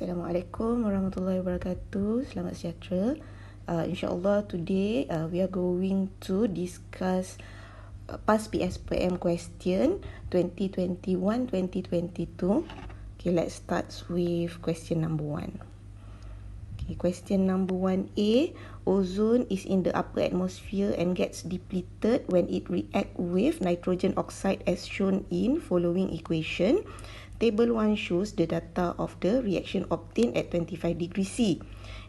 Assalamualaikum warahmatullahi wabarakatuh. Selamat sejahtera. InsyaAllah today we are going to discuss past PSPM question 2021-2022. Okay, let's start with question number 1. Okay, question number 1A. Ozone is in the upper atmosphere and gets depleted when it reacts with nitrogen oxide as shown in following equation. Table 1 shows the data of the reaction obtained at 25 degrees C.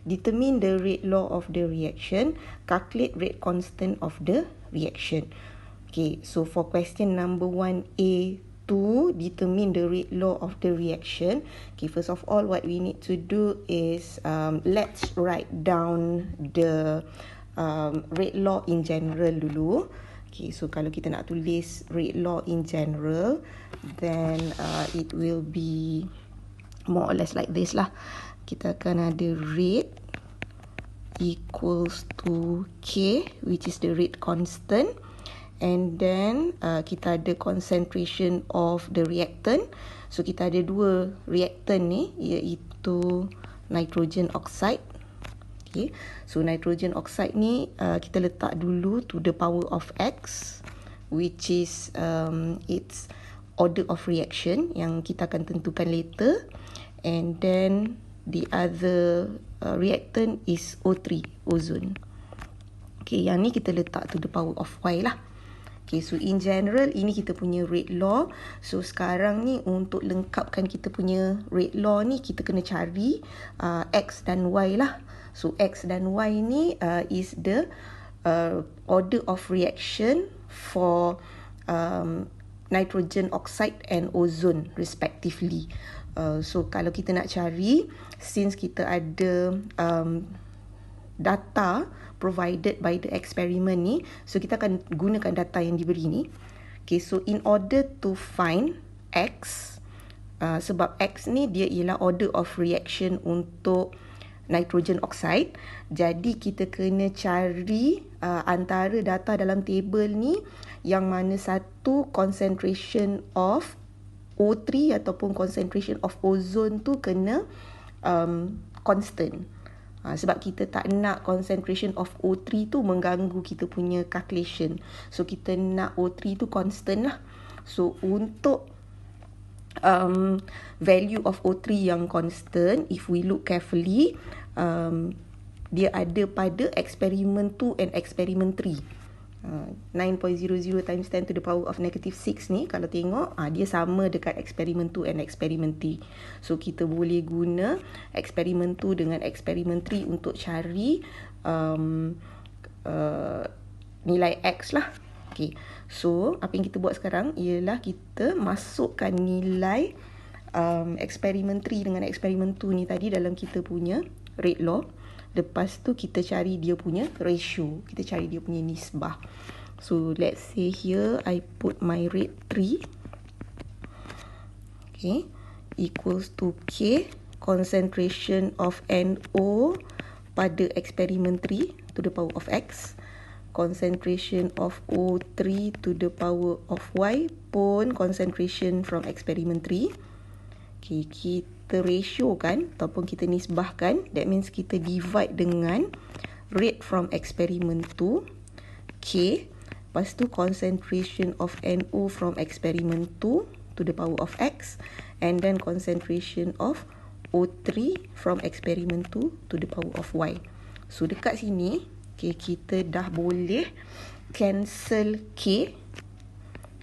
Determine the rate law of the reaction. Calculate rate constant of the reaction. Okay, so for question number 1A, determine the rate law of the reaction. Okay, first of all, what we need to do is let's write down the rate law in general dulu. Okay, so kalau kita nak tulis rate law in general, then it will be more or less like this lah. Kita akan ada rate equals to K, which is the rate constant. And then kita ada concentration of the reactant. So kita ada dua reactant ni, iaitu nitrogen oxide. Okay, so nitrogen oxide ni kita letak dulu to the power of X, which is its order of reaction yang kita akan tentukan later. And then the other reactant is O3, ozone. Okay, yang ni kita letak to the power of Y lah. Okay, so in general ini kita punya rate law. So sekarang ni untuk lengkapkan kita punya rate law ni, kita kena cari X dan Y lah. So X dan Y ni is the order of reaction for nitrogen oxide and ozone respectively. So kalau kita nak cari, since kita ada data provided by the experiment ni, so kita akan gunakan data yang diberi ni. Okay, so in order to find X, sebab X ni dia ialah order of reaction untuk nitrogen oxide, jadi kita kena cari antara data dalam table ni yang mana satu concentration of O3 ataupun concentration of ozone tu kena constant. Sebab kita tak nak concentration of O3 tu mengganggu kita punya calculation. So kita nak O3 tu constant lah. So untuk value of O3 yang constant, if we look carefully, dia ada pada experiment 2 and experiment 3. 9.00 times 10 to the power of negative 6 ni, kalau tengok dia sama dekat experiment 2 and experiment 3. So kita boleh guna experiment 2 dengan experiment 3 untuk cari nilai X lah. Okay, so apa yang kita buat sekarang ialah kita masukkan nilai eksperimen 3 dengan eksperimen 2 ni tadi dalam kita punya rate law. Lepas tu kita cari dia punya ratio, kita cari dia punya nisbah. So let's say here I put my rate 3, okay, equals to K, concentration of NO pada eksperimen 3 to the power of X, concentration of O3 to the power of Y pun concentration from experiment 3. Okay, kita ratio kan ataupun kita nisbahkan, that means kita divide dengan rate from experiment 2 K, lepas tu concentration of NO from experiment 2 to the power of X, and then concentration of O3 from experiment 2 to the power of Y. So dekat sini, okay, kita dah boleh cancel K,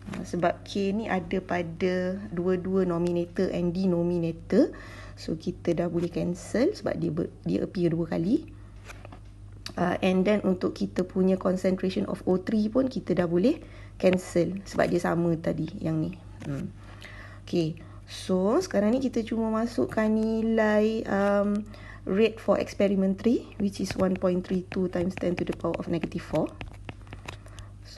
sebab K ni ada pada dua-dua nominator and denominator. So kita dah boleh cancel sebab dia appear dua kali. And then untuk kita punya concentration of O3 pun kita dah boleh cancel sebab dia sama tadi yang ni. Okay, so sekarang ni kita cuma masukkan nilai rate for experiment 3, which is 1.32 times 10 to the power of negative 4.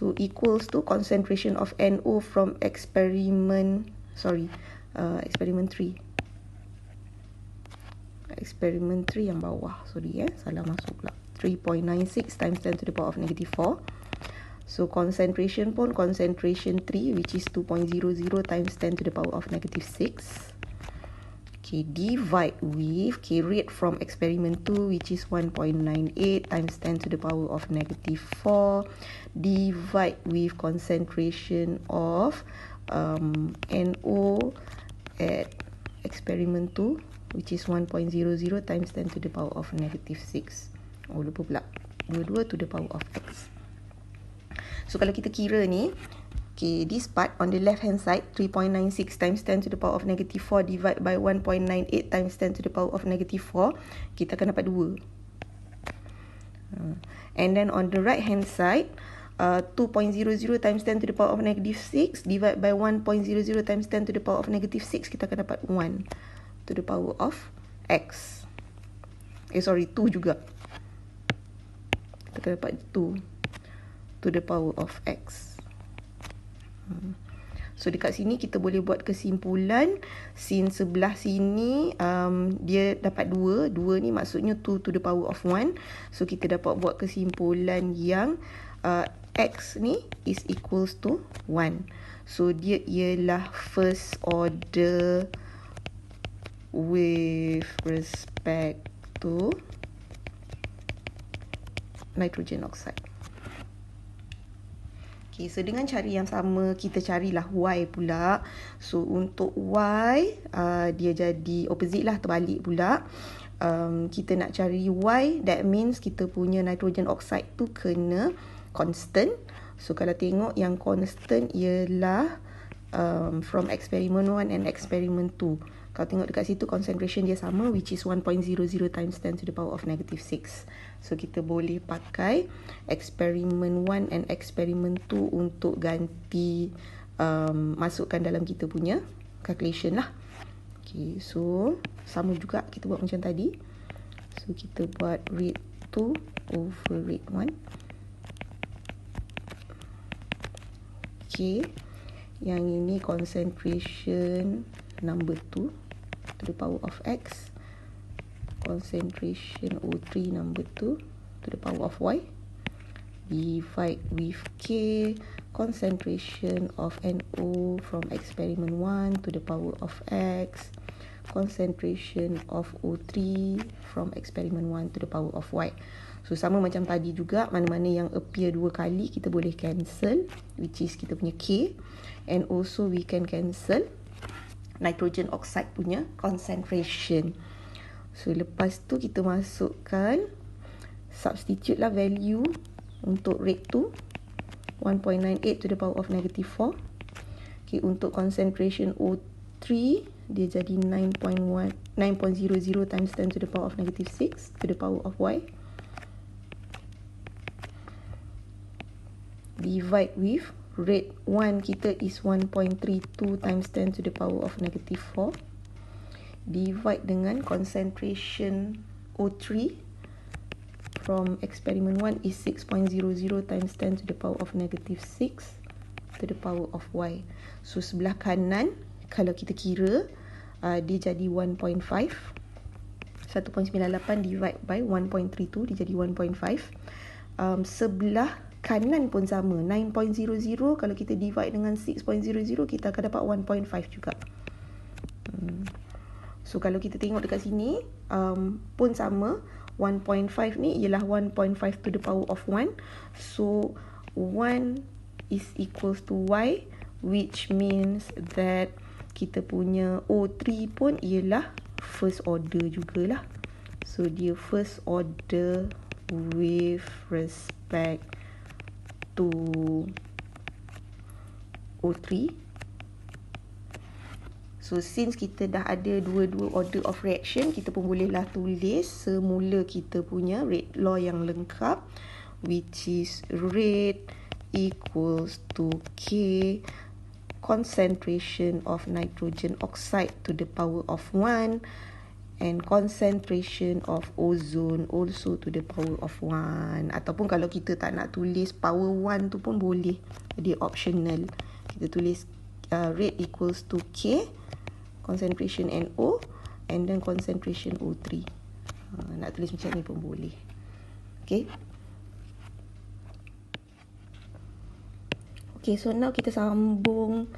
So equals to concentration of NO from experiment 3. Experiment 3 yang bawah. Salah masuk pula. 3.96 times 10 to the power of negative 4. So concentration pun concentration 3, which is 2.00 times 10 to the power of negative 6. Okay, divide with rate from experiment 2, which is 1.98 times 10 to the power of -4, divide with concentration of NO at experiment 2, which is 1.00 times 10 to the power of -6. Oh, lupa pula. 22 to the power of x. So kalau kita kira ni, okay, this part on the left hand side, 3.96 times 10 to the power of -4 divided by 1.98 times 10 to the power of -4, kita akan dapat 2. And then on the right hand side, 2.00 times 10 to the power of -6 divided by 1.00 times 10 to the power of -6, kita akan dapat 1 to the power of x. 2 juga. Kita akan dapat 2 to the power of x. So dekat sini kita boleh buat kesimpulan, since sebelah sini dia dapat 2. 2 ni maksudnya 2 to the power of 1. So kita dapat buat kesimpulan yang x ni is equals to 1. So dia ialah first order with respect to nitrogen oxide. Okay, so dengan cara yang sama, kita carilah y pula. So untuk y, dia jadi opposite lah, terbalik pula. Kita nak cari y, that means kita punya nitrogen oxide tu kena constant. So kalau tengok yang constant ialah from experiment 1 and experiment 2. Kalau tengok dekat situ, concentration dia sama, which is 1.00 times 10 to the power of -6. So kita boleh pakai experiment 1 and experiment 2 untuk ganti masukkan dalam kita punya calculation lah. Okay, so sama juga kita buat macam tadi. So kita buat rate 2 over rate 1. Okay, yang ini concentration number 2 to the power of x, concentration O3 number 2 to the power of y, divide with k, concentration of NO from experiment 1 to the power of x, concentration of O3 from experiment 1 to the power of y. So sama macam tadi juga, mana-mana yang appear 2 kali kita boleh cancel, which is kita punya k, and also we can cancel nitrogen oxide punya concentration. So lepas tu kita masukkan, substitute lah value untuk rate tu, 1.98 to the power of -4. Okay, untuk concentration O3 dia jadi 9.00 times 10 to the power of -6 to the power of y, divide with rate 1 kita is 1.32 times 10 to the power of -4, divide dengan concentration O3 from experiment 1 is 6.00 times 10 to the power of -6 to the power of y. So sebelah kanan kalau kita kira dia jadi 1.5, 1.98 divide by 1.32 dia jadi 1.5. Sebelah kanan pun sama, 9.00 kalau kita divide dengan 6.00 kita akan dapat 1.5 juga. So kalau kita tengok dekat sini pun sama, 1.5 ni ialah 1.5 to the power of 1. So 1 is equals to y, which means that kita punya O3 pun ialah first order jugalah. So dia first order with respect to O3. So since kita dah ada dua-dua order of reaction, kita pun bolehlah tulis semula kita punya rate law yang lengkap, which is rate equals to K concentration of nitrogen oxide to the power of 1 and concentration of ozone also to the power of 1. Ataupun kalau kita tak nak tulis power 1 tu pun boleh, dia optional. Kita tulis rate equals to K concentration NO and then concentration O3. Nak tulis macam ni pun boleh. Okay. Okay, so now kita sambung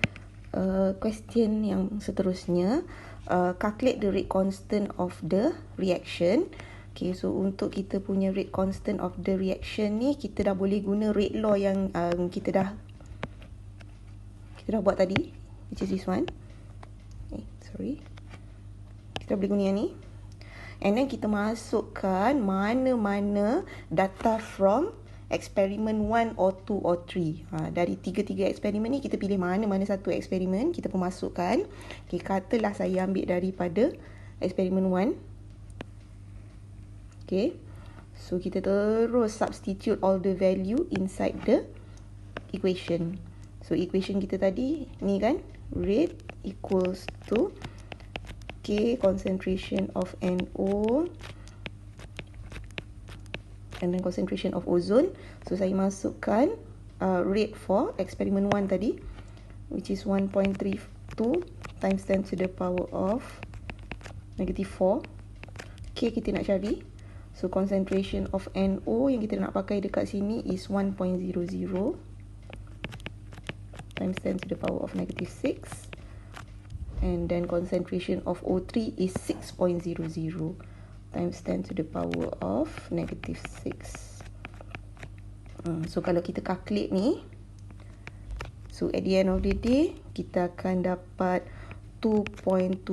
question yang seterusnya. calculate the rate constant of the reaction. Okay, so untuk kita punya rate constant of the reaction ni, kita dah boleh guna rate law yang kita dah buat tadi, which is this one. Kita boleh guna yang ni. And then kita masukkan mana-mana data from eksperimen 1 or 2 or 3. Dari 3 eksperimen ni, kita pilih mana-mana satu eksperimen, kita pun masukkan. Okay, katalah saya ambil daripada eksperimen 1. Okay, so kita terus substitute all the value inside the equation. So equation kita tadi ni kan, rate equals to K concentration of NO and then concentration of ozone. So saya masukkan rate for experiment 1 tadi, which is 1.32 times 10 to the power of -4. K kita nak cari. So concentration of NO yang kita nak pakai dekat sini is 1.00 times 10 to the power of -6. And then concentration of O3 is 6.00 times 10 to the power of -6. So kalau kita calculate ni, so at the end of the day, kita akan dapat 2.20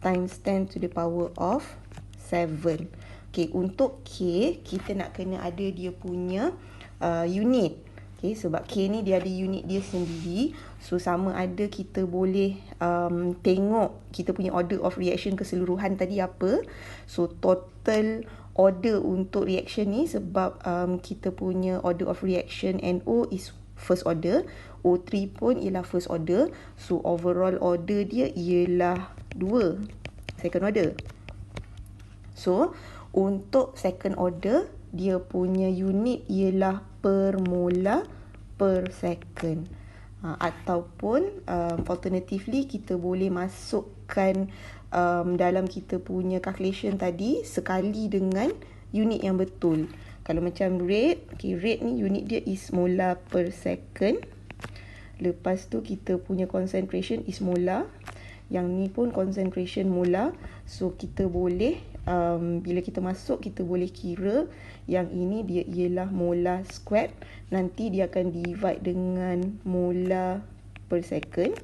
times 10 to the power of 7. Okay, untuk K, kita nak kena ada dia punya unit. Okay, sebab K ni dia ada unit dia sendiri. So sama ada kita boleh tengok kita punya order of reaction keseluruhan tadi apa. So total order untuk reaction ni, sebab kita punya order of reaction NO is first order, O3 pun ialah first order. So overall order dia ialah 2, second order. So untuk second order, dia punya unit ialah per molar per second. Ataupun alternatively, kita boleh masukkan dalam kita punya calculation tadi sekali dengan unit yang betul. Kalau macam rate, okay, rate ni unit dia is molar per second. Lepas tu kita punya concentration is molar. Yang ni pun concentration molar. So kita boleh bila kita masuk, kita boleh kira yang ini dia ialah molar squared. Nanti dia akan divide dengan molar per second.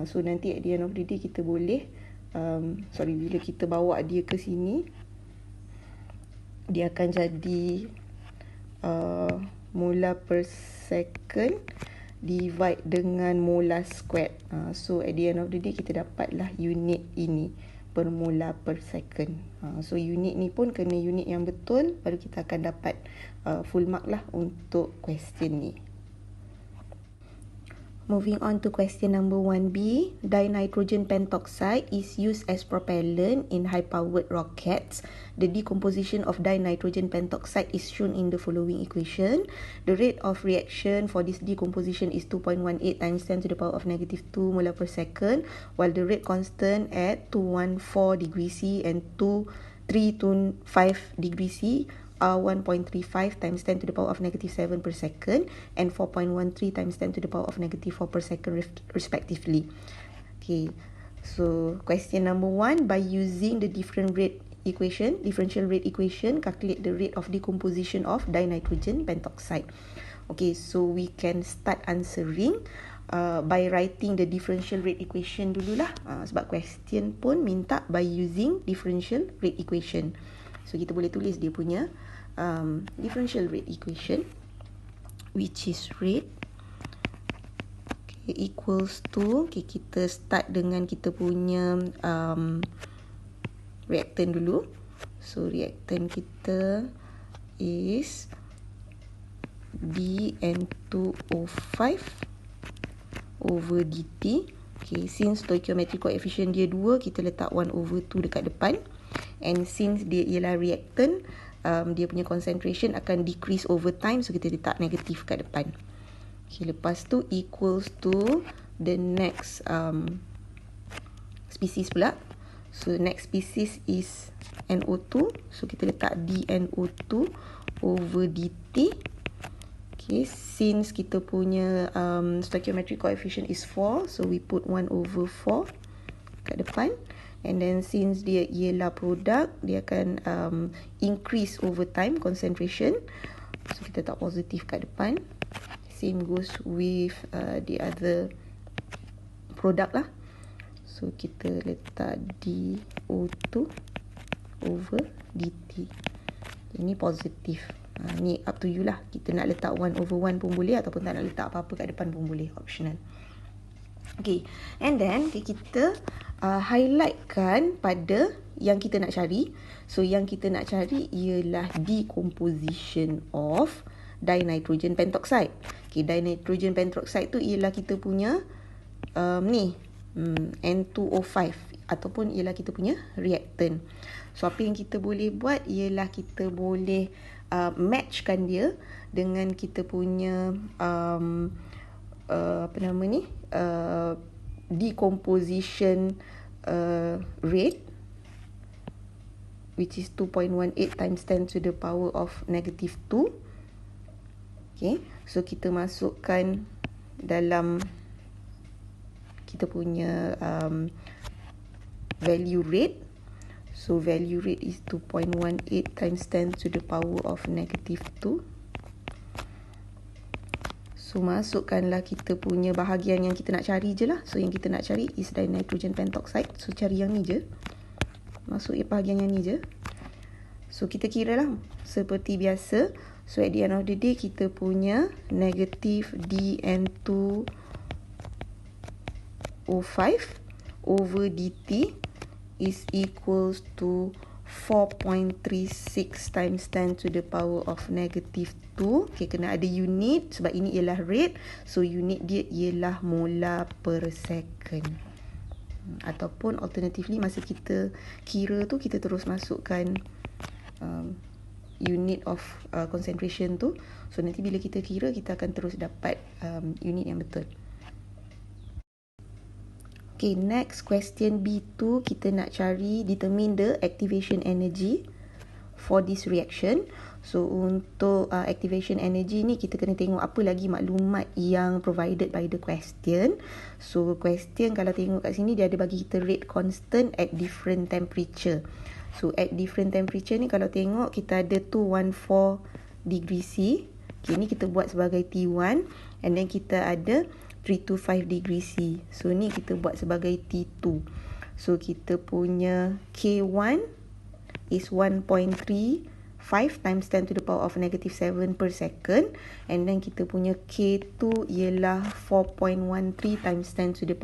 So nanti at the end of the day kita boleh bila kita bawa dia ke sini, dia akan jadi molar per second divide dengan molar squared. So at the end of the day kita dapatlah unit ini per molar per second. So unit ni pun kena unit yang betul, baru kita akan dapat full mark lah untuk question ni. Moving on to question number 1B, dinitrogen pentoxide is used as propellant in high-powered rockets. The decomposition of dinitrogen pentoxide is shown in the following equation. The rate of reaction for this decomposition is 2.18 times 10 to the power of -2 molar per second, while the rate constant at 214 degrees C and 325 degrees C are 1.35 times 10 to the power of -7 per second and 4.13 times 10 to the power of -4 per second respectively. Okay, so question number 1, by using the differential rate equation, calculate the rate of decomposition of dinitrogen pentoxide. Okay, so we can start answering by writing the differential rate equation dululah. Sebab question pun minta by using differential rate equation. So kita boleh tulis dia punya differential rate equation, which is rate equals to, kita start dengan kita punya reactant dulu. So reactant kita is dN2O5 over dt. Okay, since stoichiometric coefficient dia 2, kita letak 1/2 dekat depan. And since dia ialah reactant, dia punya concentration akan decrease over time, so kita letak negatif kat depan. Okay, lepas tu equals to the next species pula. So next species is NO2, so kita letak dNO2 over dt. Okay, since kita punya stoichiometric coefficient is 4, so we put 1/4 kat depan. And then since dia ialah produk, dia akan increase over time concentration. So kita tak positif kat depan. Same goes with the other product lah. So kita letak dO2 over dt. Ini positif. Ni up to you lah. Kita nak letak 1 over 1 pun boleh, ataupun tak nak letak apa-apa kat depan pun boleh. Optional. Okay. And then kita highlightkan pada yang kita nak cari. So yang kita nak cari ialah decomposition of dinitrogen pentoxide. Okay, dinitrogen pentoxide tu ialah kita punya N2O5 ataupun ialah kita punya reactant. So apa yang kita boleh buat ialah kita boleh matchkan dia dengan kita punya decomposition rate, which is 2.18 times 10 to the power of negative 2. Okay, so kita masukkan dalam kita punya value rate. So value rate is 2.18 times 10 to the power of negative 2. So masukkanlah kita punya bahagian yang kita nak cari je lah. So yang kita nak cari is dinitrogen pentoxide. So cari yang ni je. Masuk bahagian yang ni je. So kita kira lah seperti biasa. So at the end of the day kita punya negative dN2O5 over dt is equals to 4.36 times 10 to the power of negative 2. Okay, kena ada unit sebab ini ialah rate. So unit dia ialah molar per second. Ataupun alternatively masa kita kira tu kita terus masukkan unit of concentration tu. So nanti bila kita kira kita akan terus dapat unit yang betul. Okay, next question B2, kita nak cari determine the activation energy for this reaction. So untuk activation energy ni kita kena tengok apa lagi maklumat yang provided by the question. So question kalau tengok kat sini dia ada bagi kita rate constant at different temperature. So at different temperature ni kalau tengok kita ada 214 degree C. Okay, ni kita buat sebagai T1 and then kita ada 325 degree C. So ni kita buat sebagai T2. So kita punya K1 is 1.35 times 10 to the power of negative 7 per second. And then kita punya K2 ialah 4.13 times 10 to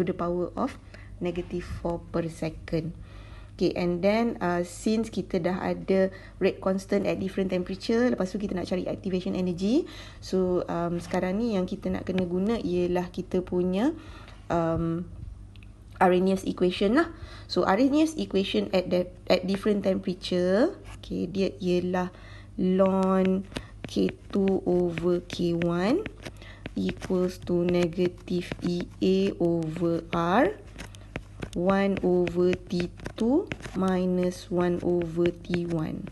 the power of negative 4 per second. Okay, and then since kita dah ada rate constant at different temperature, lepas tu kita nak cari activation energy. So sekarang ni yang kita nak kena guna ialah kita punya Arrhenius equation lah. So Arrhenius equation at different temperature, okay, dia ialah ln K2 over K1 equals to negative EA over R 1 over T2 minus 1 over T1.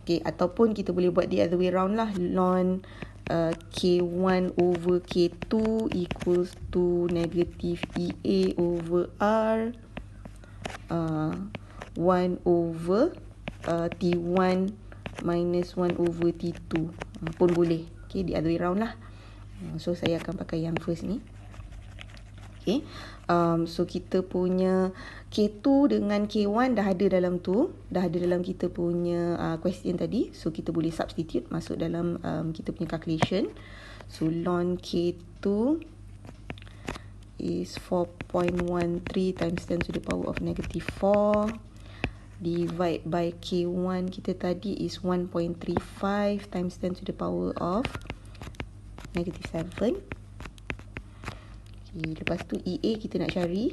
Okay, ataupun kita boleh buat the other way round lah. Ln K1 over K2 equals to negative EA over R 1 over T1 minus 1 over T2 pun boleh. Okay, the other way round lah. So saya akan pakai yang first ni. Okay. So kita punya K2 dengan K1 dah ada dalam tu. Dah ada dalam kita punya question tadi. So kita boleh substitute masuk dalam kita punya calculation. So ln K2 is 4.13 times 10 to the power of negative 4. Divide by K1 kita tadi is 1.35 times 10 to the power of negative 7. Okay, lepas tu EA kita nak cari.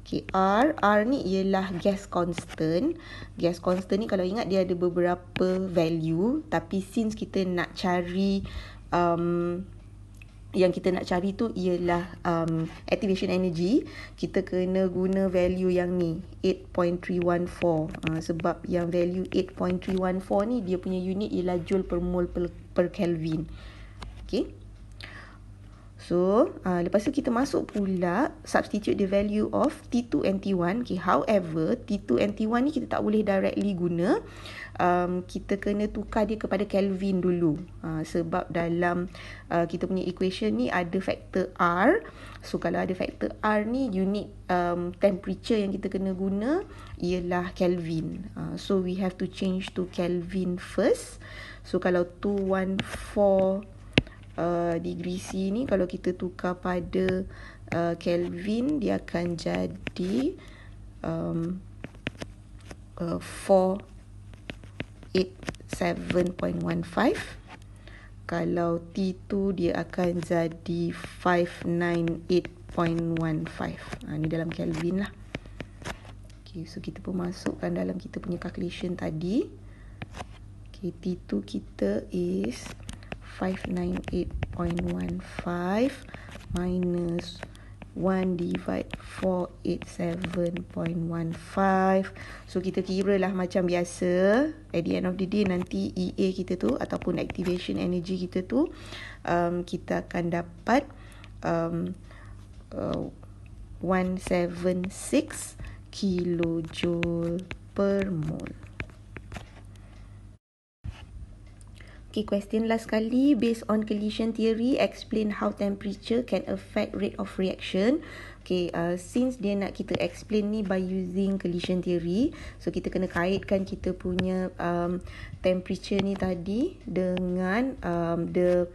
Okay, R ni ialah gas constant. Gas constant ni kalau ingat dia ada beberapa value. Tapi since kita nak cari yang kita nak cari tu ialah activation energy, kita kena guna value yang ni 8.314. Sebab yang value 8.314 ni dia punya unit ialah joule per mole per Kelvin. Okay. So, lepas tu kita masuk pula substitute the value of T2 and T1. Okay, however, T2 and T1 ni kita tak boleh directly guna. Kita kena tukar dia kepada Kelvin dulu. Sebab dalam kita punya equation ni ada faktor R. So, kalau ada faktor R ni, unit temperature yang kita kena guna ialah Kelvin. So, we have to change to Kelvin first. So, kalau 214 degree C ni kalau kita tukar pada Kelvin, dia akan jadi 487.15. Kalau T2 dia akan jadi 598.15. Ni dalam Kelvin lah. Okay, so kita pun masukkan dalam kita punya calculation tadi. Okay, T2 kita is 598.15 minus 1 divide 487.15. So kita kira lah macam biasa. At the end of the day nanti EA kita tu ataupun activation energy kita tu kita akan dapat 176 kilojoule per mole. Okay, question last kali. Based on collision theory, explain how temperature can affect rate of reaction. Okay, since dia nak kita explain ni by using collision theory, so kita kena kaitkan kita punya temperature ni tadi dengan the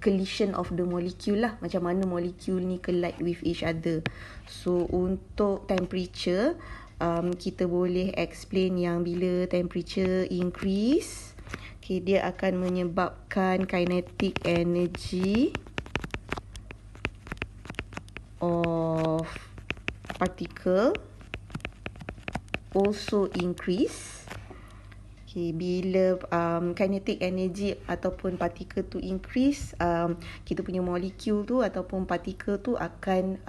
collision of the molecule lah. Macam mana molecule ni collide with each other. So, untuk temperature, kita boleh explain yang bila temperature increase, okay, dia akan menyebabkan kinetic energy of particle also increase. Okay, bila kinetic energy ataupun particle tu increase, kita punya molekul tu ataupun particle tu akan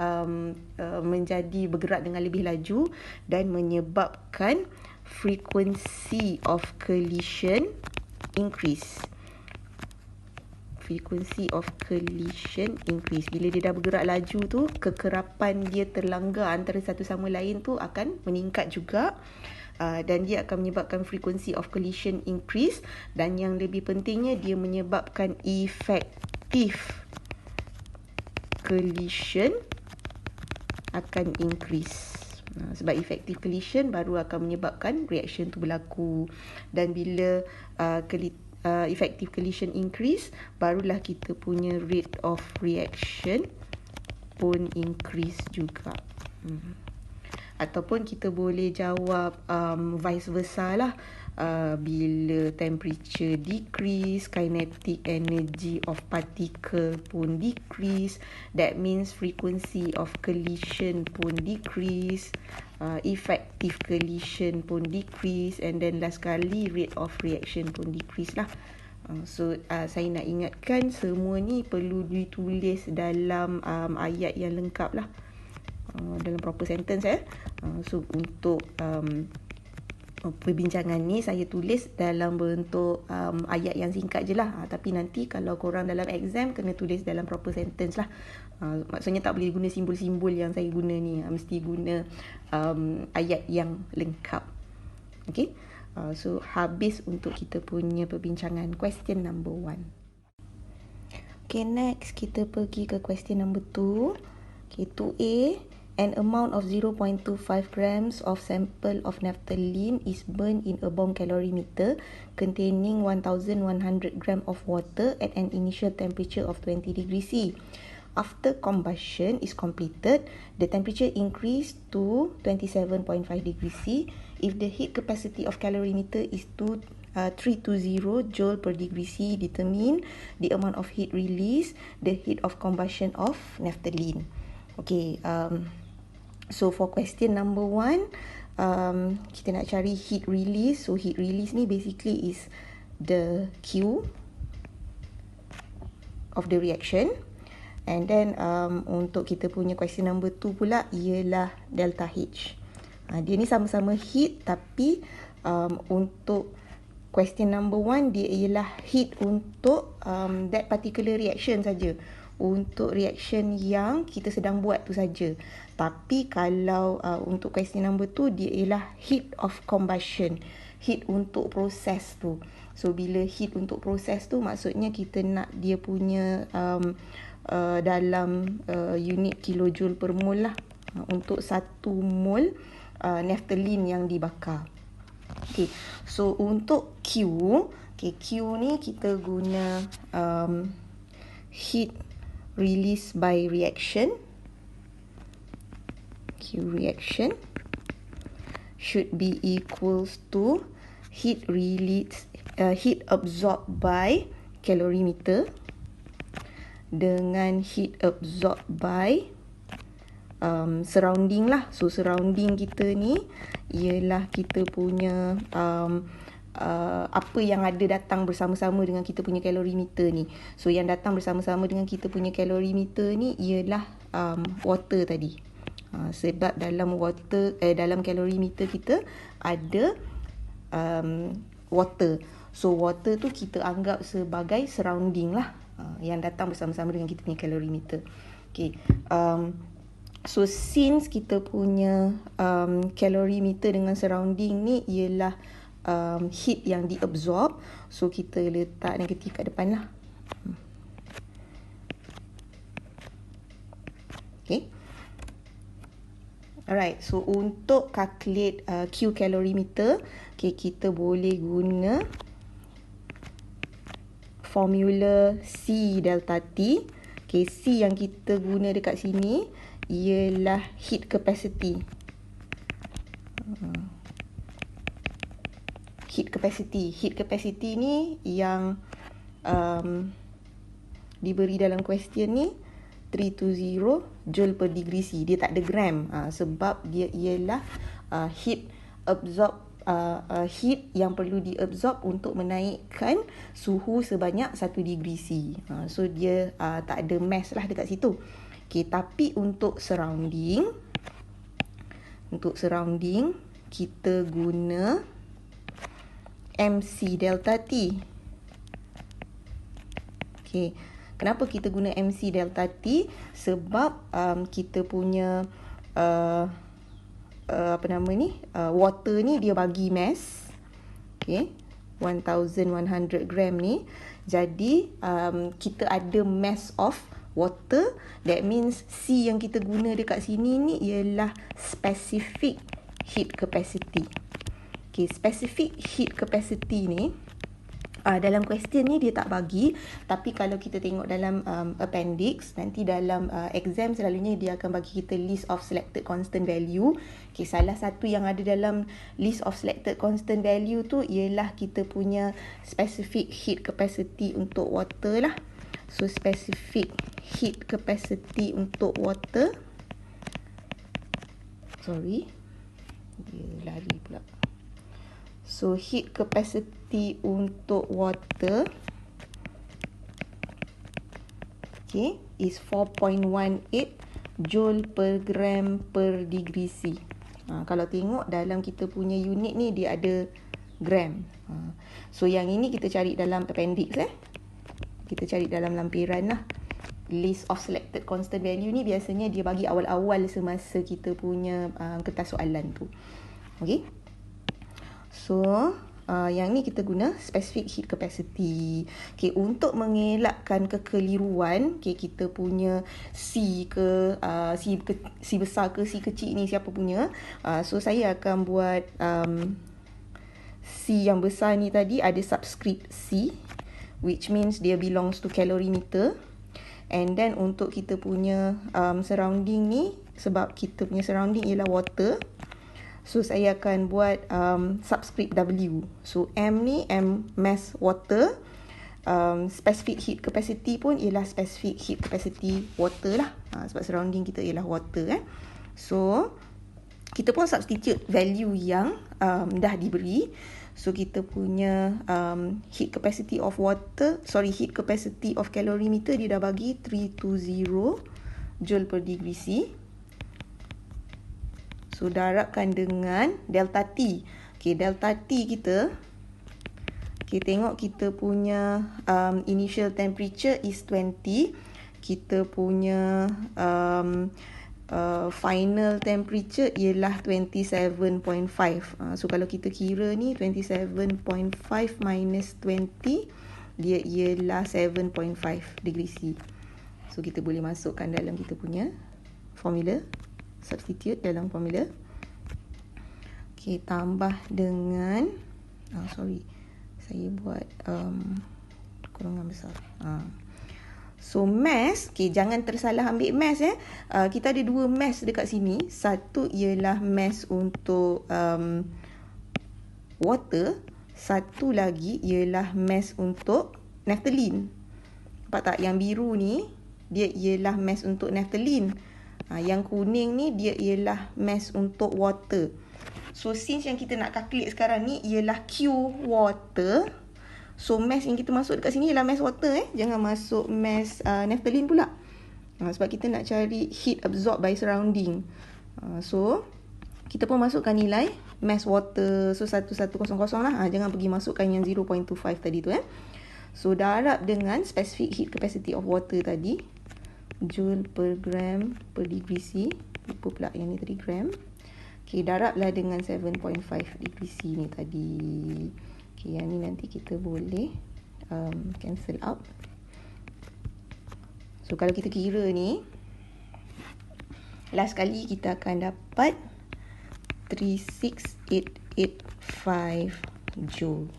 menjadi bergerak dengan lebih laju dan menyebabkan frequency of collision increase. Frequency of collision increase. Bila dia dah bergerak laju tu, kekerapan dia terlanggar antara satu sama lain tu akan meningkat juga. Dan dia akan menyebabkan frequency of collision increase. Dan yang lebih pentingnya, dia menyebabkan effective collision akan increase. Sebab effective collision baru akan menyebabkan reaction tu berlaku. Dan bila effective collision increase, barulah kita punya rate of reaction pun increase juga. Ataupun kita boleh jawab vice versa lah. Bila temperature decrease, kinetic energy of particle pun decrease. That means frequency of collision pun decrease, effective collision pun decrease, and then last kali rate of reaction pun decrease lah. So saya nak ingatkan semua ni perlu ditulis dalam ayat yang lengkap lah, dalam proper sentence. So untuk perbincangan ni saya tulis dalam bentuk ayat yang singkat je lah. Tapi nanti kalau korang dalam exam kena tulis dalam proper sentence lah. Maksudnya tak boleh guna simbol-simbol yang saya guna ni. Mesti guna ayat yang lengkap. Okay. So habis untuk kita punya perbincangan question number 1. Okay, next kita pergi ke question number 2. Okay, 2A. An amount of 0.25 grams of sample of naphthalene is burned in a bomb calorimeter containing 1100 gram of water at an initial temperature of 20 degrees C. After combustion is completed, the temperature increased to 27.5 degrees C. If the heat capacity of calorimeter is 320 joule per degree C, determine the amount of heat release, the heat of combustion of naphthalene. Okay, so for question number 1, kita nak cari heat release. So heat release ni basically is the Q of the reaction. And then untuk kita punya question number 2 pula ialah delta H. Dia ni sama-sama heat, tapi untuk question number 1 dia ialah heat untuk that particular reaction saja. untuk reaction yang kita sedang buat tu saja. Tapi kalau untuk question number tu, dia ialah heat of combustion, heat untuk proses tu. So bila heat untuk proses tu, maksudnya kita nak dia punya dalam unit kilojoule per mol lah, untuk 1 mol naphthalene yang dibakar. Okay, so untuk Q, Q ni kita guna heat release by reaction. Q reaction should be equals to heat release, heat absorbed by calorimeter dengan heat absorbed by surrounding lah. So surrounding kita ni ialah kita punya apa yang ada datang bersama-sama dengan kita punya calorimeter ni. So yang datang bersama-sama dengan kita punya calorimeter ni ialah water tadi. Sebab dalam water dalam calorimeter kita ada water. So water tu kita anggap sebagai surrounding lah, yang datang bersama-sama dengan kita punya calorimeter. Okay. So since kita punya calorimeter dengan surrounding ni ialah heat yang diabsorb, so kita letak negatif kat depan lah. Okay. Alright, so untuk calculate Q calorimeter, okay, kita boleh guna formula C delta T. Okay, C yang kita guna dekat sini ialah heat capacity. Heat capacity ni yang diberi dalam question ni 320 joule per degree C. Dia tak ada gram, sebab dia ialah heat absorb, heat yang perlu diabsorb untuk menaikkan suhu sebanyak 1 degree C. So dia tak ada mass lah dekat situ. Okay, tapi untuk surrounding kita guna MC delta T. Okay, kenapa kita guna MC delta T? Sebab kita punya water ni dia bagi mass, okay, 1100 gram ni. Jadi kita ada mass of water. That means C yang kita guna dekat sini ni ialah specific heat capacity. Okay, specific heat capacity ni dalam question ni dia tak bagi, tapi kalau kita tengok dalam appendix, nanti dalam exam selalunya dia akan bagi kita list of selected constant value. Okay, salah satu yang ada dalam list of selected constant value tu ialah kita punya specific heat capacity untuk water lah. So specific heat capacity untuk water, dia lari pula. So heat capacity untuk water, okay, is 4.18 joule per gram per degree C. Kalau tengok dalam kita punya unit ni dia ada gram. So yang ini kita cari dalam appendix kita cari dalam lampiran lah. List of selected constant value ni biasanya dia bagi awal-awal semasa kita punya kertas soalan tu. Okay. So yang ni kita guna specific heat capacity. Okay, untuk mengelakkan kekeliruan, okay, kita punya C ke C besar ke C kecil ni siapa punya, so saya akan buat C yang besar ni tadi ada subscript C, which means dia belongs to calorimeter. And then untuk kita punya surrounding ni, sebab kita punya surrounding ialah water, so saya akan buat subscript W. So M ni M mass water, specific heat capacity pun ialah specific heat capacity water lah, sebab surrounding kita ialah water. So kita pun substitute value yang dah diberi. So kita punya heat capacity of calorimeter dia dah bagi 320 joule per degree C. So darabkan dengan delta T. Okay, delta T kita, okay, tengok kita punya initial temperature is 20. kita punya final temperature ialah 27.5. So kalau kita kira ni 27.5 minus 20, dia ialah 7.5 degree C. So kita boleh masukkan dalam kita punya formula, substitute dalam formula. Okay, tambah dengan saya buat kurungan besar. So mass, okay, jangan tersalah ambil mass kita ada dua mass dekat sini. Satu ialah mass untuk water, satu lagi ialah mass untuk naphthalene. Nampak tak? Yang biru ni dia ialah mass untuk naphthalene. Yang kuning ni dia ialah mass untuk water. So since yang kita nak calculate sekarang ni ialah Q water, so mass yang kita masuk dekat sini ialah mass water Jangan masuk mass naphthalene pula. Sebab kita nak cari heat absorbed by surrounding. So kita pun masukkan nilai mass water. So 1100 lah. Jangan pergi masukkan yang 0.25 tadi tu So darab dengan specific heat capacity of water tadi, joule per gram per degree C. Lupa pula yang ni tadi gram. Okay, darablah dengan 7.5 degree C ni tadi. Okay, yang ni nanti kita boleh cancel out. So kalau kita kira ni, last kali kita akan dapat 36885 joule.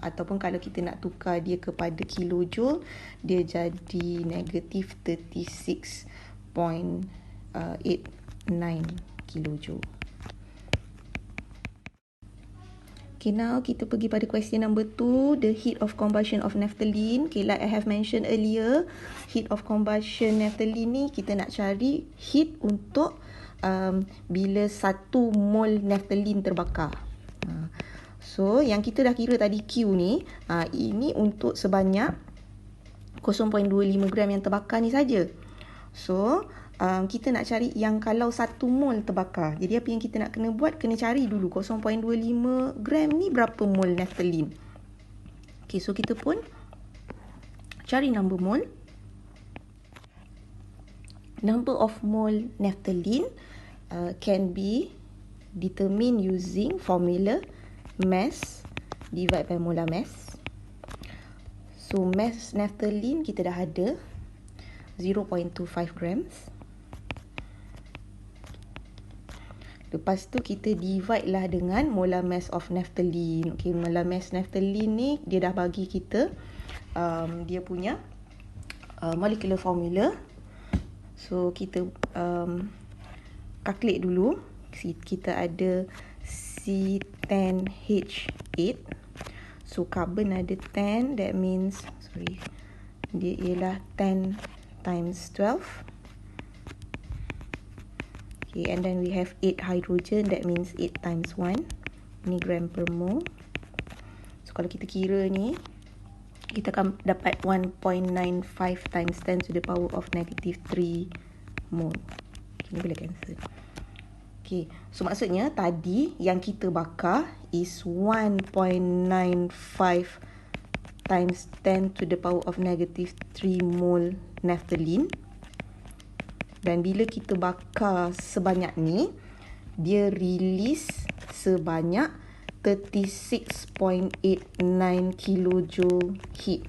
Ataupun kalau kita nak tukar dia kepada kilojoule, dia jadi negatif 36.89 kilojoule. Okay, now kita pergi pada question number 2, the heat of combustion of naphthalene. Okay, like I have mentioned earlier, heat of combustion naphthalene ni kita nak cari heat untuk bila 1 mol naphthalene terbakar. So, yang kita dah kira tadi Q ni, ini untuk sebanyak 0.25 gram yang terbakar ni saja. So, kita nak cari yang kalau 1 mol terbakar. Jadi apa yang kita nak kena buat, kena cari dulu 0.25 gram ni berapa mol naphthalene. Okay, so kita pun cari number mol. Number of mol naphthalene can be determined using formula mass divide by molar mass. So mass naphthalene kita dah ada 0.25 grams. Lepas tu kita divide lah dengan molar mass of naphthalene. Okay, molar mass naphthalene ni dia dah bagi kita dia punya molecular formula. So kita calculate dulu. Kita ada C10H8. So carbon ada 10, that means dia ialah 10 times 12. Okay, and then we have 8 hydrogen, that means 8 times 1. Ini gram per mole. So kalau kita kira ni, kita akan dapat 1.95 times 10 to the power of negative 3 mole. Okay, ni boleh cancel. Okay, so maksudnya tadi yang kita bakar is 1.95 times 10 to the power of negative 3 mole naphthalene. Dan bila kita bakar sebanyak ni, dia release sebanyak 36.89 kilojoule heat.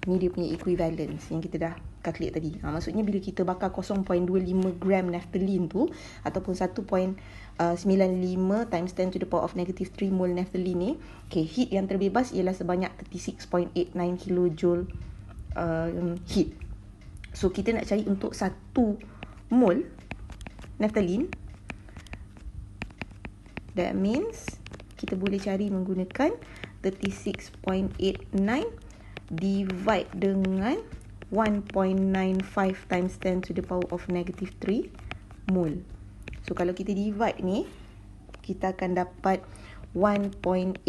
Ni dia punya equivalence yang kita dah calculate tadi. Maksudnya bila kita bakar 0.25 gram naphthalene tu, ataupun 1.95 times 10 to the power of negative 3 mole naphthalene ni, okay, heat yang terbebas ialah sebanyak 36.89 kilojoule heat. So kita nak cari untuk 1 mol naphthalene. That means kita boleh cari menggunakan 36.89 divide dengan 1.95 times 10 to the power of negative 3 mole. So kalau kita divide ni, kita akan dapat 1.89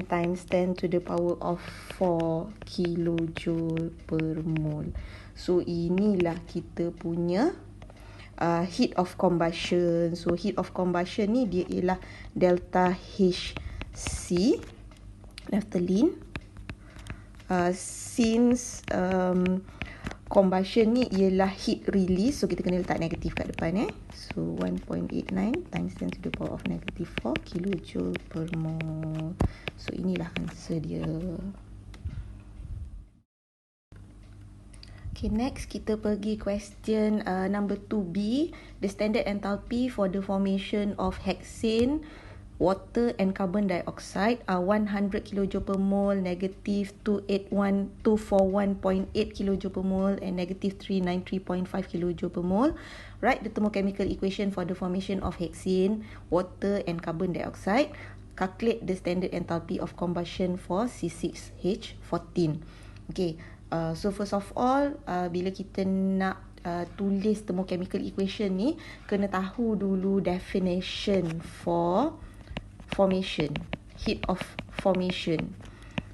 times 10 to the power of 4 kilojoule per mole. So inilah kita punya heat of combustion. So heat of combustion ni dia ialah delta HC naphthalene. Since combustion ni ialah heat release. So kita kena letak negatif kat depan So 1.89 times 10 to the power of negative 4 kilojoule per mole. So inilah answer dia. Okay, next kita pergi question number 2B. The standard enthalpy for the formation of hexane, water and carbon dioxide are 100 kJ per mole, negative 241.8 kJ per mole and negative 393.5 kJ per mole. Write the thermochemical equation for the formation of hexane, water and carbon dioxide. Calculate the standard enthalpy of combustion for C6H14. Okay, so first of all, bila kita nak tulis thermochemical equation ni, kena tahu dulu definition for formation, heat of formation.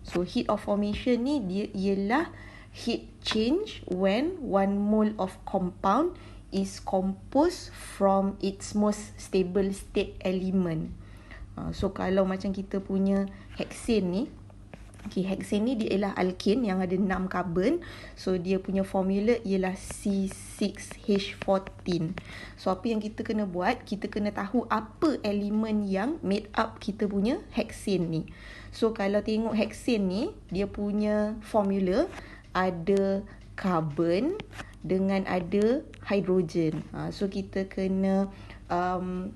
So heat of formation ni dia ialah heat change when 1 mole of compound is composed from its most stable state element. So kalau macam kita punya hexane ni, okay, hexane ni dia ialah alkane yang ada 6 karbon. So dia punya formula ialah C6H14. So apa yang kita kena buat, kita kena tahu apa elemen yang made up kita punya hexane ni. So kalau tengok hexane ni, dia punya formula ada karbon dengan ada hidrogen. So kita kena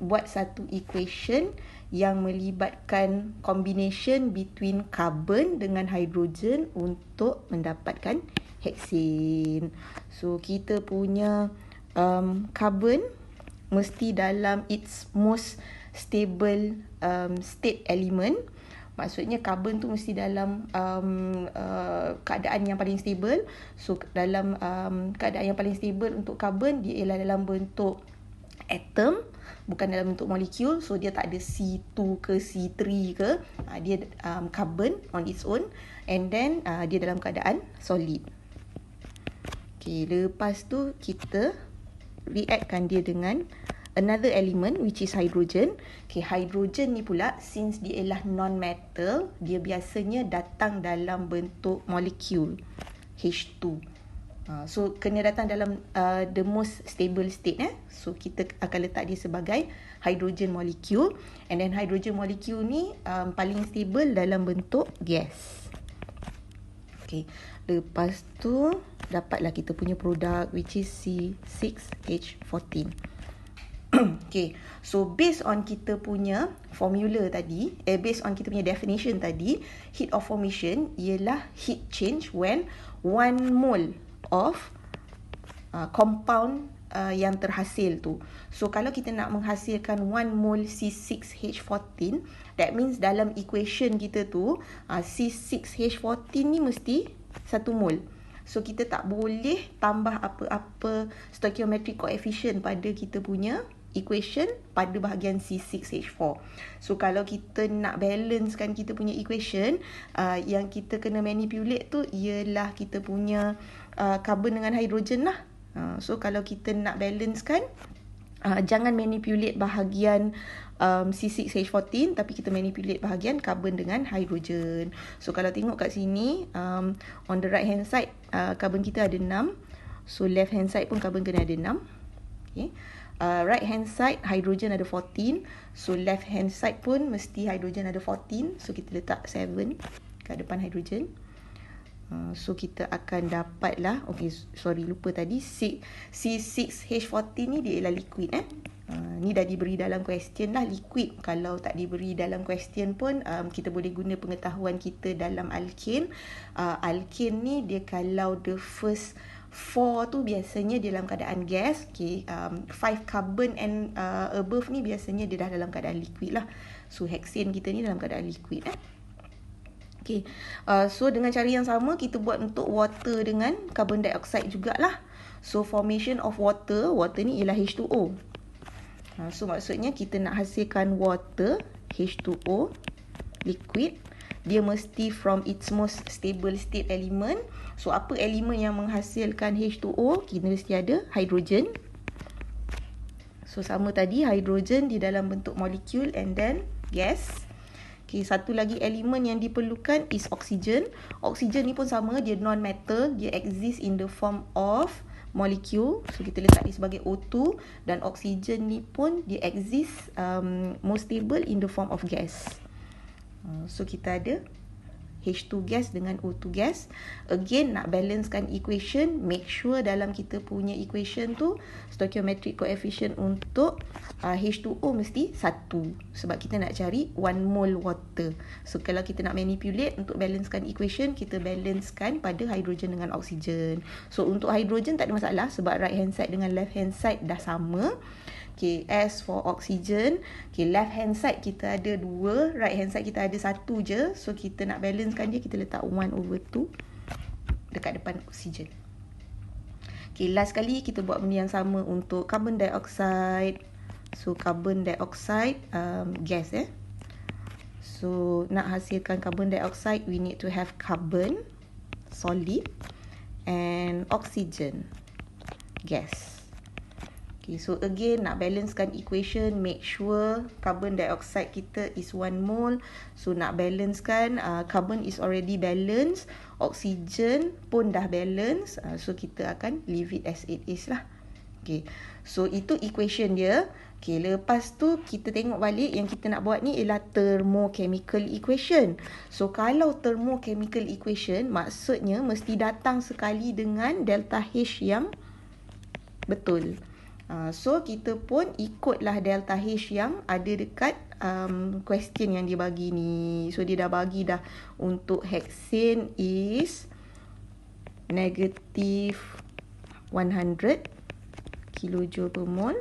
buat satu equation yang melibatkan combination between carbon dengan hidrogen untuk mendapatkan hexane. So kita punya carbon mesti dalam its most stable state element. Maksudnya carbon tu mesti dalam keadaan yang paling stable. So dalam keadaan yang paling stable untuk carbon, dia ialah dalam bentuk atom, bukan dalam bentuk molekul. So dia tak ada C2 ke C3 ke, dia carbon on its own, and then dia dalam keadaan solid. Okay, lepas tu kita reactkan dia dengan another element which is hydrogen. Okay, hydrogen ni pula, since dia ialah non-metal, dia biasanya datang dalam bentuk molekul H2. So kena datang dalam the most stable state. So kita akan letak dia sebagai hydrogen molecule, and then hydrogen molecule ni paling stable dalam bentuk gas. Okay, lepas tu dapatlah kita punya produk which is C6H14. Okay, so based on kita punya formula tadi, based on kita punya definition tadi, heat of formation ialah heat change when 1 mole of compound yang terhasil tu. So kalau kita nak menghasilkan 1 mole C6H14, that means dalam equation kita tu C6H14 ni mesti 1 mole. So kita tak boleh tambah apa-apa stoichiometric coefficient pada kita punya equation pada bahagian C6H4. So kalau kita nak balancekan kita punya equation, yang kita kena manipulate tu ialah kita punya carbon dengan hidrogen lah. So kalau kita nak balancekan, jangan manipulate bahagian C6H14, tapi kita manipulate bahagian carbon dengan hidrogen. So kalau tengok kat sini, on the right hand side, carbon kita ada 6. So left hand side pun carbon kena ada 6. Okay. Right hand side hydrogen ada 14. So left hand side pun mesti hydrogen ada 14. So kita letak 7 kat depan hydrogen. So kita akan dapat lah, okay, sorry lupa tadi, C6H14 ni dia ialah liquid. Ni dah diberi dalam question lah, liquid. Kalau tak diberi dalam question pun, kita boleh guna pengetahuan kita dalam alkane. Alkane ni dia kalau the first 4 tu biasanya dia dalam keadaan gas. Okay, 5 carbon and above ni biasanya dia dah dalam keadaan liquid lah. So hexane kita ni dalam keadaan liquid. Okay, so dengan cara yang sama kita buat untuk water dengan carbon dioxide jugalah. So formation of water ni ialah H2O. So maksudnya kita nak hasilkan water, H2O, liquid, dia mesti from its most stable state element. So apa elemen yang menghasilkan H2O? Kita mesti ada hydrogen. So sama tadi, hydrogen di dalam bentuk molekul and then gas. Okay, satu lagi elemen yang diperlukan is oksigen. Oksigen ni pun sama, dia non-metal, dia exist in the form of molecule. So kita letak dia sebagai O2, dan oksigen ni pun dia exist most stable in the form of gas. So kita ada H2 gas dengan O2 gas. Again, nak balancekan equation, make sure dalam kita punya equation tu stoichiometric coefficient untuk H2O mesti 1, sebab kita nak cari 1 mole water. So kalau kita nak manipulate untuk balancekan equation, kita balancekan pada hidrogen dengan oksigen. So untuk hidrogen tak ada masalah sebab right hand side dengan left hand side dah sama. Okay, as for oxygen, okay, left hand side kita ada 2, right hand side kita ada 1 je. So kita nak balancekan dia, kita letak 1/2 dekat depan oxygen. Okay, last kali kita buat benda yang sama untuk carbon dioxide. So carbon dioxide gas So nak hasilkan carbon dioxide, we need to have carbon solid and oxygen gas. Okay, so again nak balancekan equation, make sure carbon dioxide kita is 1 mole. So nak balancekan, carbon is already balanced, oxygen pun dah balance. So kita akan leave it as it is lah. Okay, so itu equation dia. Okay, lepas tu kita tengok balik yang kita nak buat ni ialah thermochemical equation. So kalau thermochemical equation, maksudnya mesti datang sekali dengan delta H yang betul. So kita pun ikutlah delta H yang ada dekat question yang dia bagi ni. So dia dah bagi dah untuk hexane is negative 100 kilojoule per mole.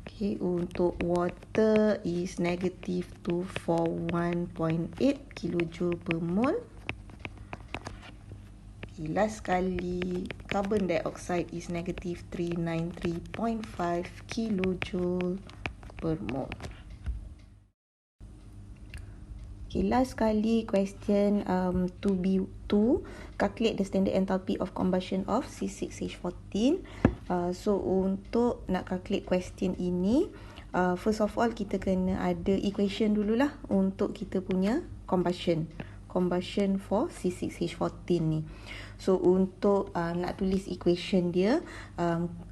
Okay, untuk water is negative 241.8 kilojoule per mole. Last kali, carbon dioxide is negative 393.5 kilojoule per mole. Okay, last kali question 2B2, calculate the standard enthalpy of combustion of C6H14. So untuk nak calculate question ini, first of all kita kena ada equation dululah untuk kita punya combustion for C6H14 ni. So untuk nak tulis equation dia,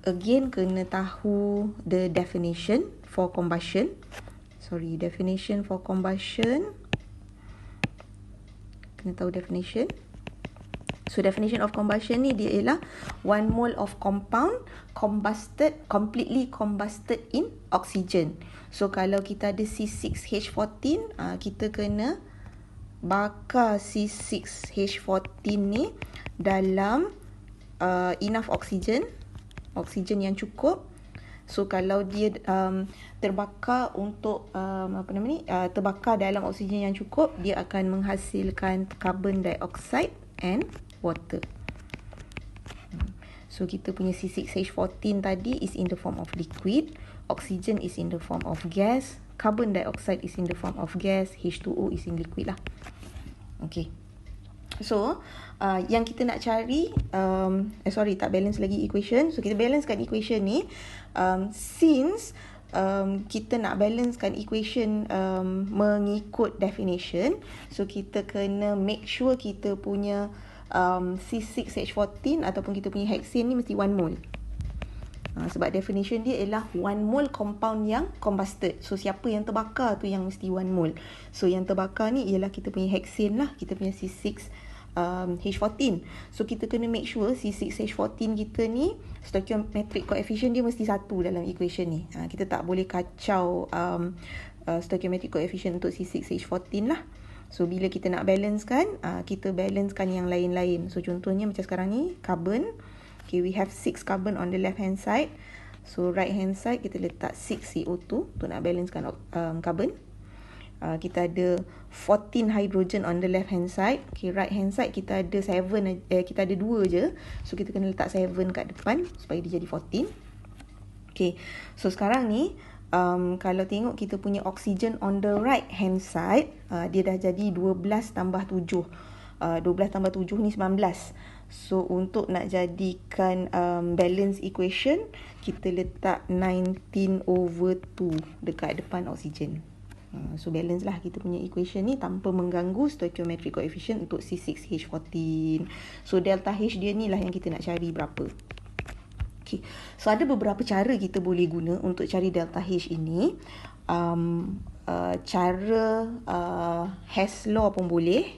again kena tahu the definition for combustion. Definition for combustion. Kena tahu definition. So definition of combustion ni dia ialah 1 mole of compound completely combusted in oxygen. So kalau kita ada C6H14, kita kena bakar C6H14 ni dalam enough oksigen yang cukup. So kalau dia terbakar untuk terbakar dalam oksigen yang cukup, dia akan menghasilkan carbon dioxide and water. So kita punya C6H14 tadi is in the form of liquid, oxygen is in the form of gas, carbon dioxide is in the form of gas, H2O is in liquid lah. Okay. So, yang kita nak cari, tak balance lagi equation. So, kita balancekan equation ni. Since kita nak balancekan equation mengikut definition, so kita kena make sure kita punya C6H14 ataupun kita punya hexane ni mesti 1 mole. Sebab definition dia ialah 1 mole compound yang combusted. So siapa yang terbakar tu yang mesti 1 mole. So yang terbakar ni ialah kita punya hexane lah, kita punya C6H14. So kita kena make sure C6H14 kita ni stoichiometric coefficient dia mesti 1 dalam equation ni. Kita tak boleh kacau stoichiometric coefficient untuk C6H14 lah. So bila kita nak balancekan, kita balancekan yang lain-lain. So contohnya macam sekarang ni carbon. Okay, we have 6 carbon on the left hand side. So right hand side kita letak 6 CO2 untuk nak balancekan carbon. Kita ada 14 hydrogen on the left hand side. Okay, right hand side kita ada 2 je. So kita kena letak 7 kat depan supaya dia jadi 14. Okay, so sekarang ni kalau tengok kita punya oxygen on the right hand side, dia dah jadi 12 tambah 7. 12 tambah 7 ni 19. So untuk nak jadikan balance equation, kita letak 19/2 dekat depan oksigen. So balance lah kita punya equation ni tanpa mengganggu stoichiometric coefficient untuk C6H14. So delta H dia ni lah yang kita nak cari berapa. Okay. So ada beberapa cara kita boleh guna untuk cari delta H ini. Cara Hess law pun boleh.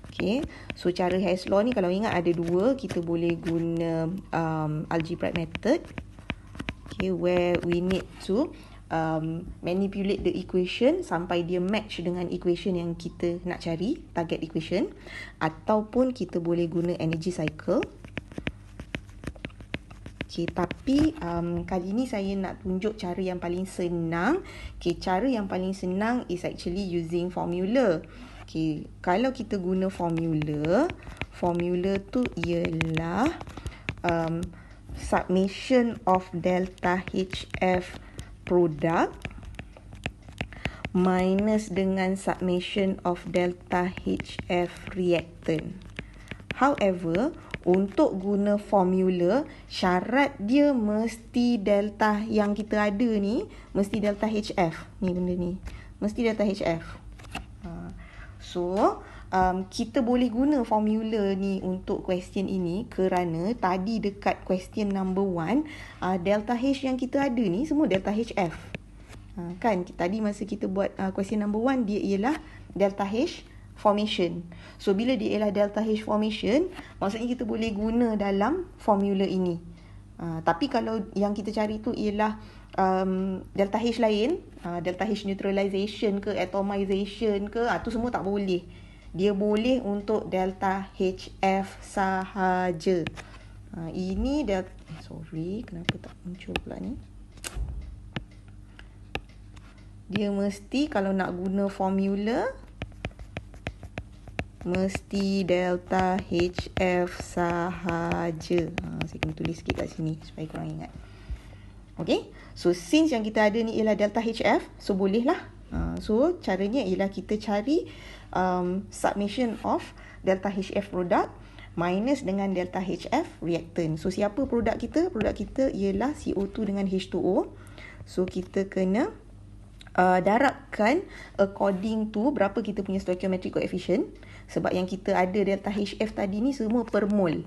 Okay. So cara Hess law ni kalau ingat ada dua, kita boleh guna algebraic method. Okay, where we need to manipulate the equation sampai dia match dengan equation yang kita nak cari, target equation. Ataupun kita boleh guna energy cycle. Okay, tapi kali ni saya nak tunjuk cara yang paling senang. Okay, cara yang paling senang is actually using formula. Okay, kalau kita guna formula tu ialah summation of delta HF product minus dengan summation of delta HF reactant. However, untuk guna formula, syarat dia mesti delta yang kita ada ni, mesti delta HF. Ni benda ni. Mesti delta HF. So, kita boleh guna formula ni untuk question ini kerana tadi dekat question number 1, delta H yang kita ada ni semua delta HF. Kan, tadi masa kita buat question number 1, dia ialah delta H formation. So bila dia ialah delta H formation, maksudnya kita boleh guna dalam formula ini. Tapi kalau yang kita cari tu ialah delta H lain, delta H neutralization ke atomization ke, tu semua tak boleh. Dia boleh untuk delta HF sahaja. Ini delta, sorry, kenapa tak muncul pula ni? Dia mesti kalau nak guna formula mesti delta HF sahaja. Saya kena tulis sikit kat sini supaya korang ingat. Okay. So since yang kita ada ni ialah delta HF, so bolehlah. So caranya ialah kita cari summation of delta HF product minus dengan delta HF reactant. So siapa produk kita? Produk kita ialah CO2 dengan H2O. So kita kena darabkan according to berapa kita punya stoichiometric coefficient. Sebab yang kita ada delta HF tadi ni semua per mol.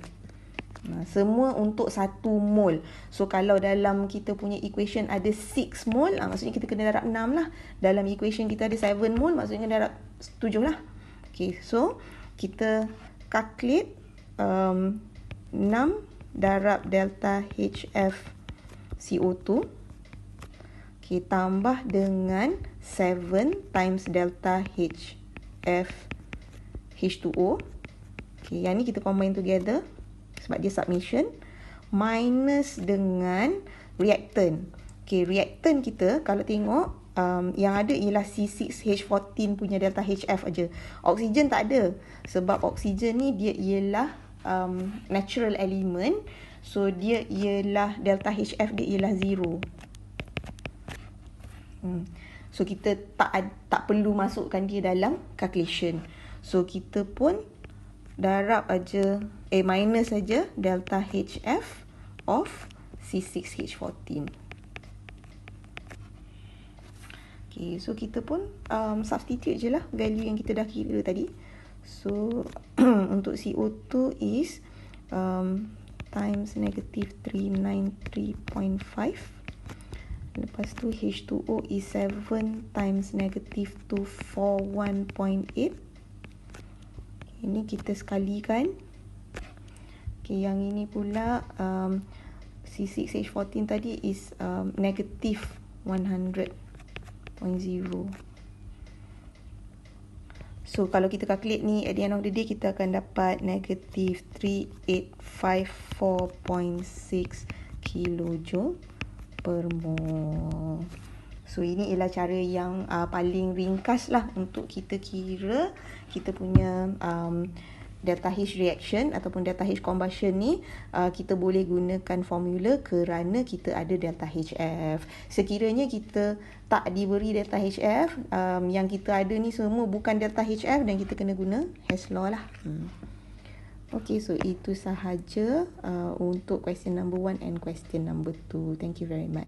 Semua untuk 1 mol. So kalau dalam kita punya equation ada 6 mol, maksudnya kita kena darab 6 lah. Dalam equation kita ada 7 mol, maksudnya darab 7 lah. Okay, so kita calculate 6 darab delta HF CO2. Okay, tambah dengan 7 times delta HF H2O. Okay, yang ni kita combine together sebab dia submission. Minus dengan reactant. Okay, reactant kita kalau tengok yang ada ialah C6H14 punya delta HF aja. Oksigen tak ada. Sebab oksigen ni dia ialah natural element. So dia ialah delta HF dia ialah 0. So kita tak perlu masukkan dia dalam calculation. So kita pun darab aja, minus saja delta HF of C6H14. Okay, so kita pun substitute je lah value yang kita dah kira tadi. So untuk CO2 is times negative 393.5. Lepas tu H2O is 7 times negative 241.8. Ini kita sekalikan. Okay, yang ini pula C6H14 tadi is negative 100.0. So kalau kita calculate ni, at the end of the day kita akan dapat negative 3854.6 kilojoule per mol. So ini ialah cara yang paling ringkas lah untuk kita kira kita punya delta H reaction ataupun delta H combustion ni. Kita boleh gunakan formula kerana kita ada delta HF. Sekiranya kita tak diberi delta HF, yang kita ada ni semua bukan delta HF dan kita kena guna Hess law lah. Okay, so itu sahaja untuk question number 1 and question number 2. Thank you very much.